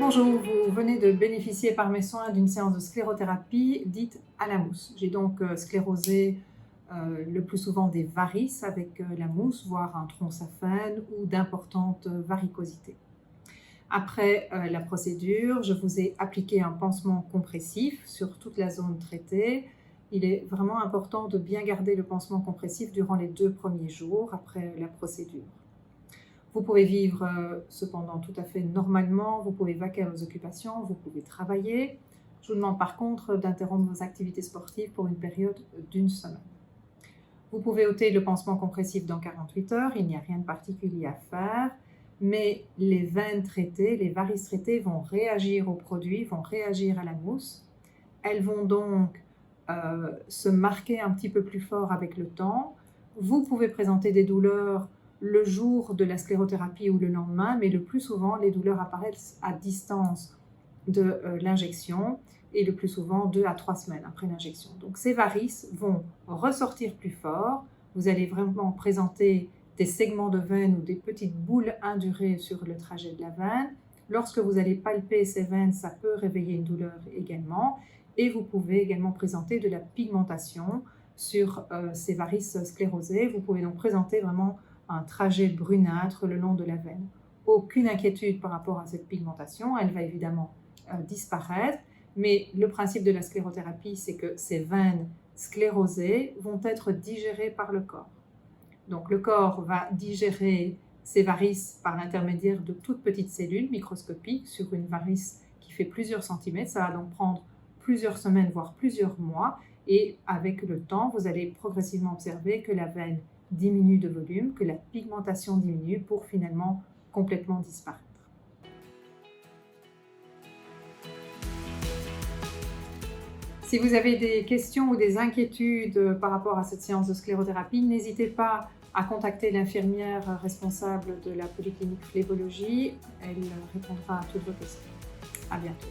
Bonjour, vous venez de bénéficier par mes soins d'une séance de sclérothérapie dite à la mousse. J'ai donc sclérosé le plus souvent des varices avec la mousse, voire un tronc saphène ou d'importantes varicosités. Après la procédure, je vous ai appliqué un pansement compressif sur toute la zone traitée. Il est vraiment important de bien garder le pansement compressif durant les 2 premiers jours après la procédure. Vous pouvez vivre cependant tout à fait normalement, vous pouvez vaquer à vos occupations, vous pouvez travailler. Je vous demande par contre d'interrompre vos activités sportives pour une période d'1 semaine. Vous pouvez ôter le pansement compressif dans 48 heures, il n'y a rien de particulier à faire, mais les veines traitées, les varices traitées vont réagir au produit, vont réagir à la mousse. Elles vont donc se marquer un petit peu plus fort avec le temps. Vous pouvez présenter des douleurs le jour de la sclérothérapie ou le lendemain, mais le plus souvent, les douleurs apparaissent à distance de l'injection et le plus souvent 2 à 3 semaines après l'injection. Donc ces varices vont ressortir plus fort, vous allez vraiment présenter des segments de veine ou des petites boules indurées sur le trajet de la veine. Lorsque vous allez palper ces veines, ça peut réveiller une douleur également et vous pouvez également présenter de la pigmentation sur ces varices sclérosées. Vous pouvez donc présenter vraiment un trajet brunâtre le long de la veine. Aucune inquiétude par rapport à cette pigmentation, elle va évidemment disparaître, mais le principe de la sclérothérapie, c'est que ces veines sclérosées vont être digérées par le corps. Donc le corps va digérer ces varices par l'intermédiaire de toutes petites cellules microscopiques sur une varice qui fait plusieurs centimètres. Ça va donc prendre plusieurs semaines, voire plusieurs mois, et avec le temps, vous allez progressivement observer que la veine diminue de volume, que la pigmentation diminue pour finalement complètement disparaître. Si vous avez des questions ou des inquiétudes par rapport à cette séance de sclérothérapie, n'hésitez pas à contacter l'infirmière responsable de la polyclinique Phlébologie. Elle répondra à toutes vos questions. À bientôt.